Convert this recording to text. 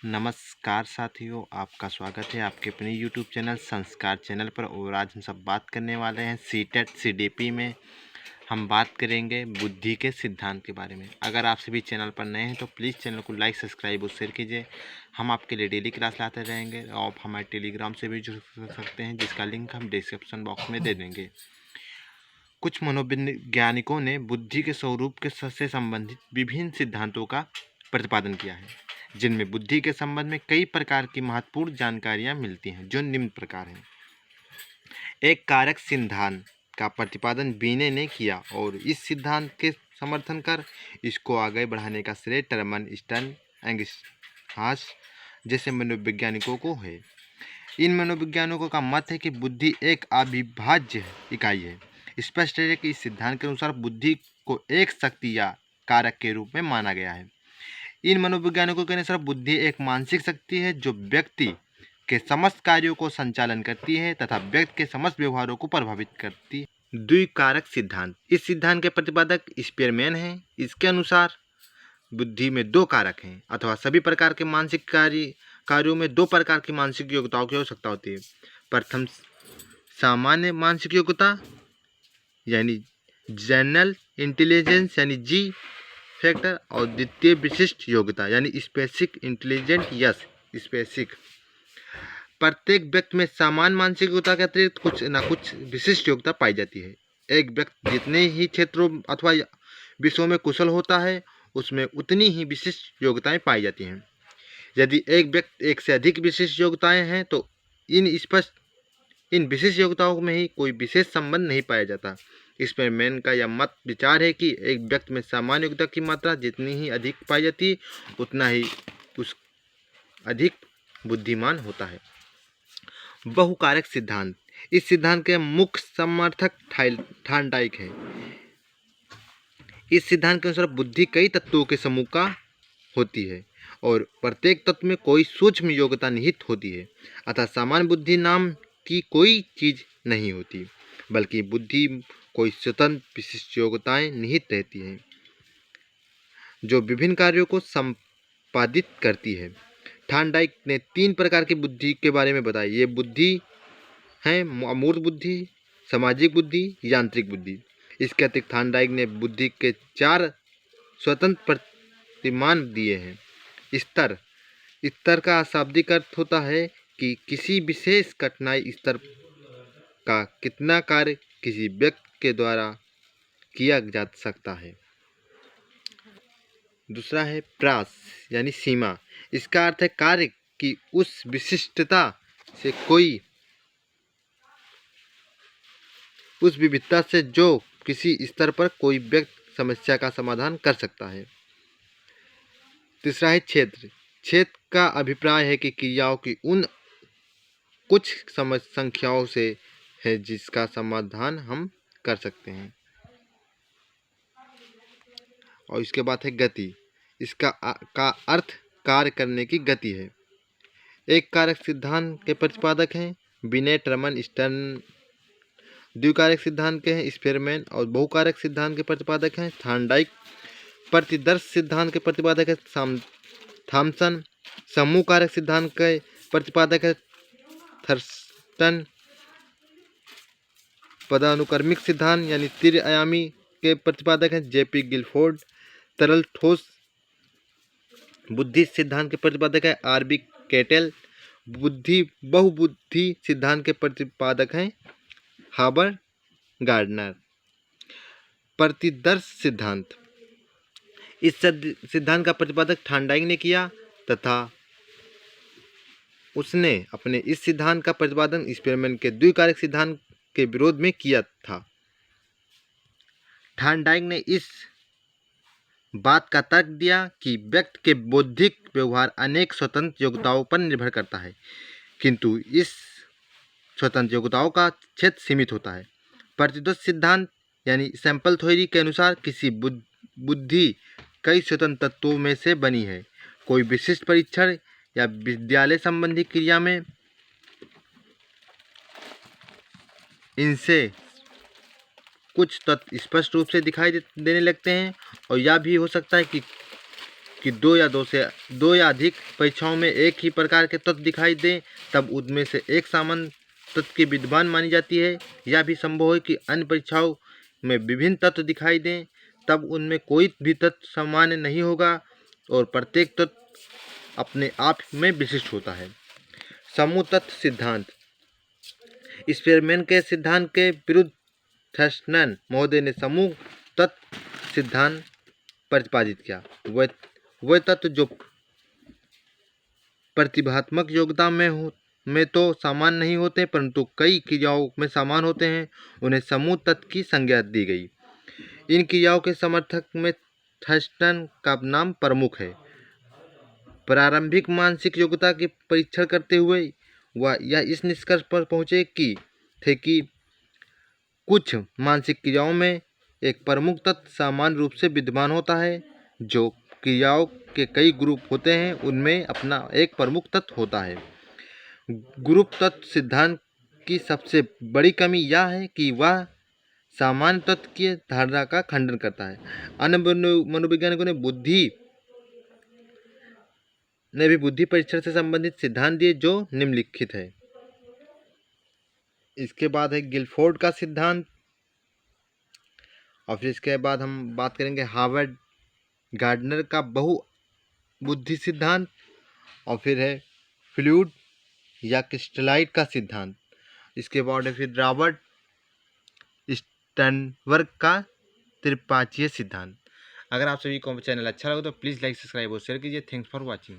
नमस्कार साथियों, आपका स्वागत है आपके अपने यूट्यूब चैनल संस्कार चैनल पर। और आज हम सब बात करने वाले हैं सीटेट सीडीपी में हम बात करेंगे बुद्धि के सिद्धांत के बारे में। अगर आप सभी चैनल पर नए हैं तो प्लीज़ चैनल को लाइक सब्सक्राइब और शेयर कीजिए। हम आपके लिए डेली क्लास लाते रहेंगे और आप हमारे टेलीग्राम से भी जुड़ सकते हैं, जिसका लिंक हम डिस्क्रिप्शन बॉक्स में दे देंगे। कुछ मनोवैज्ञानिकों ने बुद्धि के स्वरूप के से संबंधित विभिन्न सिद्धांतों का प्रतिपादन किया है, जिनमें बुद्धि के संबंध में कई प्रकार की महत्वपूर्ण जानकारियां मिलती हैं, जो निम्न प्रकार हैं। एक कारक सिद्धांत का प्रतिपादन बीने ने किया और इस सिद्धांत के समर्थन कर इसको आगे बढ़ाने का श्रेय टर्मन, स्टर्न, एंगस्हास जैसे मनोवैज्ञानिकों को है। इन मनोवैज्ञानिकों का मत है कि बुद्धि एक अविभाज्य इकाई है। स्पष्ट है कि इस सिद्धांत के अनुसार बुद्धि को एक शक्ति या कारक के रूप में माना गया है। इन मनोवैज्ञानिकों के अनुसार बुद्धि एक मानसिक शक्ति है जो व्यक्ति के समस्त कार्यों को संचालन करती है तथा व्यक्ति के समस्त व्यवहारों को प्रभावित करती है। द्विकारक सिद्धांत, इस सिद्धांत के प्रतिपादक स्पीयरमैन हैं। इसके अनुसार बुद्धि में दो कारक हैं अथवा सभी प्रकार के मानसिक कार्यों में दो प्रकार की मानसिक योग्यताओं की आवश्यकता होती है। प्रथम सामान्य मानसिक योग्यता यानी जनरल इंटेलिजेंस यानी जी फैक्टर, और द्वितीय विशिष्ट योग्यता यानी स्पेसिफिक इंटेलिजेंट यस स्पेसिफिक। प्रत्येक व्यक्ति में सामान्य मानसिक योग्यता के अतिरिक्त कुछ न कुछ विशिष्ट योग्यता पाई जाती है। एक व्यक्ति जितने ही क्षेत्रों अथवा विषयों में कुशल होता है, उसमें उतनी ही विशिष्ट योग्यताएं पाई जाती हैं। यदि एक व्यक्ति एक से अधिक विशिष्ट योग्यताएं हैं तो इन विशिष्ट योग्यताओं में ही कोई विशेष संबंध नहीं पाया जाता। स्पीयरमैन का यह मत विचार है कि एक व्यक्ति में सामान्य योग्यता की मात्रा जितनी ही अधिक पाई जाती है, उतना ही उस अधिक बुद्धिमान होता है। बहुकारक सिद्धांत, इस सिद्धांत के मुख्य समर्थक थॉर्नडाइक है। इस सिद्धांत के अनुसार बुद्धि कई तत्वों के समूह का होती है और प्रत्येक तत्व में कोई सूक्ष्म योग्यता निहित होती है। अतः सामान्य बुद्धि नाम की कोई चीज नहीं होती, बल्कि बुद्धि कोई स्वतंत्र विशिष्ट योग्यताएं निहित रहती हैं जो विभिन्न कार्यों को संपादित करती है। थॉर्नडाइक ने तीन प्रकार की बुद्धि के बारे में बताया। ये बुद्धि है अमूर्त बुद्धि, सामाजिक बुद्धि, यांत्रिक बुद्धि। इसके अतिरिक्त थॉर्नडाइक ने बुद्धि के चार स्वतंत्र प्रतिमान दिए हैं। स्तर का शाब्दिक अर्थ होता है कि किसी विशेष कठिनाई स्तर का कितना कार्य किसी व्यक्ति के द्वारा किया जा सकता है। दूसरा है प्रास यानी सीमा। इसका अर्थ है कार्य की उस विशिष्टता से कोई उस विविधता से जो किसी स्तर पर कोई व्यक्ति समस्या का समाधान कर सकता है। तीसरा है क्षेत्र। क्षेत्र का अभिप्राय है कि क्रियाओं की उन कुछ संख्याओं से है जिसका समाधान हम कर सकते हैं। और इसके बाद है गति। इसका का अर्थ कार्य करने की गति है। एक कारक सिद्धांत के प्रतिपादक हैं बीने, टर्मन, स्टर्न। द्विकारक सिद्धांत के हैं स्पीयरमैन और बहुकारक सिद्धांत के प्रतिपादक हैं थॉर्नडाइक। प्रतिदर्श सिद्धांत के प्रतिपादक है थॉमसन। समूह कारक सिद्धांत के प्रतिपादक है थर्स्टन। पदानुक्रमिक सिद्धांत यानी त्रिआयामी के प्रतिपादक हैं जेपी गिलफोर्ड। तरल ठोस बुद्धि सिद्धांत के प्रतिपादक है आरबी केटेल। बहुबुद्धि सिद्धांत के प्रतिपादक हैं हार्बर्ट गार्डनर। प्रतिदर्श सिद्धांत, इस सिद्धांत का प्रतिपादक थॉर्नडाइक ने किया तथा उसने अपने इस सिद्धांत का प्रतिपादन स्पीयरमैन के द्विकारक सिद्धांत के विरोध में किया था। थॉर्नडाइक ने इस बात का तर्क दिया कि व्यक्ति के बौद्धिक व्यवहार अनेक स्वतंत्र योग्यताओं पर निर्भर करता है, किंतु इस स्वतंत्र योग्यताओं का क्षेत्र सीमित होता है। प्रतिदोष सिद्धांत यानी सैंपल थ्योरी के अनुसार किसी बुद्धि कई स्वतंत्र तत्वों में से बनी है। कोई विशिष्ट परीक्षण या विद्यालय संबंधी क्रिया में इनसे कुछ तत्व स्पष्ट रूप से दिखाई देने लगते हैं और यह भी हो सकता है कि कि दो या अधिक परीक्षाओं में एक ही प्रकार के तत्व दिखाई दें, तब उनमें से एक सामान्य तत्व की विद्यमान मानी जाती है। यह भी संभव है कि अन्य परीक्षाओं में विभिन्न तत्व दिखाई दें, तब उनमें कोई भी तत्व सामान्य नहीं होगा और प्रत्येक तत्व अपने आप में विशिष्ट होता है। समूह तत्व सिद्धांत। स्पेरमैन के सिद्धांत के विरुद्ध थर्स्टन महोदय ने समूह तत्व सिद्धांत प्रतिपादित किया। वह तत्व जो प्रतिभात्मक योग्यता में तो समान नहीं होते, परंतु कई क्रियाओं में समान होते हैं, उन्हें समूह तत्व की संज्ञा दी गई। इन क्रियाओं के समर्थक में थर्स्टन का नाम प्रमुख है। प्रारंभिक मानसिक योग्यता के परीक्षण करते हुए वह यह इस निष्कर्ष पर पहुंचे कि कुछ मानसिक क्रियाओं में एक प्रमुख तत्व सामान्य रूप से विद्यमान होता है। जो क्रियाओं के कई ग्रुप होते हैं, उनमें अपना एक प्रमुख तत्व होता है। ग्रुप तत्व सिद्धांत की सबसे बड़ी कमी यह है कि वह सामान्य तत्व की धारणा का खंडन करता है। अन्य मनोवैज्ञानिकों ने भी बुद्धि परीक्षण से संबंधित सिद्धांत दिए जो निम्नलिखित है। इसके बाद है गिलफोर्ड का सिद्धांत, और फिर इसके बाद हम बात करेंगे हार्वर्ड गार्डनर का बहुबुद्धि सिद्धांत, और फिर है फ्लूइड या क्रिस्टलाइट का सिद्धांत। इसके बाद है फिर रॉबर्ट स्टर्नबर्ग का त्रिपाचीय सिद्धांत। अगर आप सभी को चैनल अच्छा लगे तो प्लीज़ लाइक, सब्सक्राइब और शेयर कीजिए। Thanks for watching.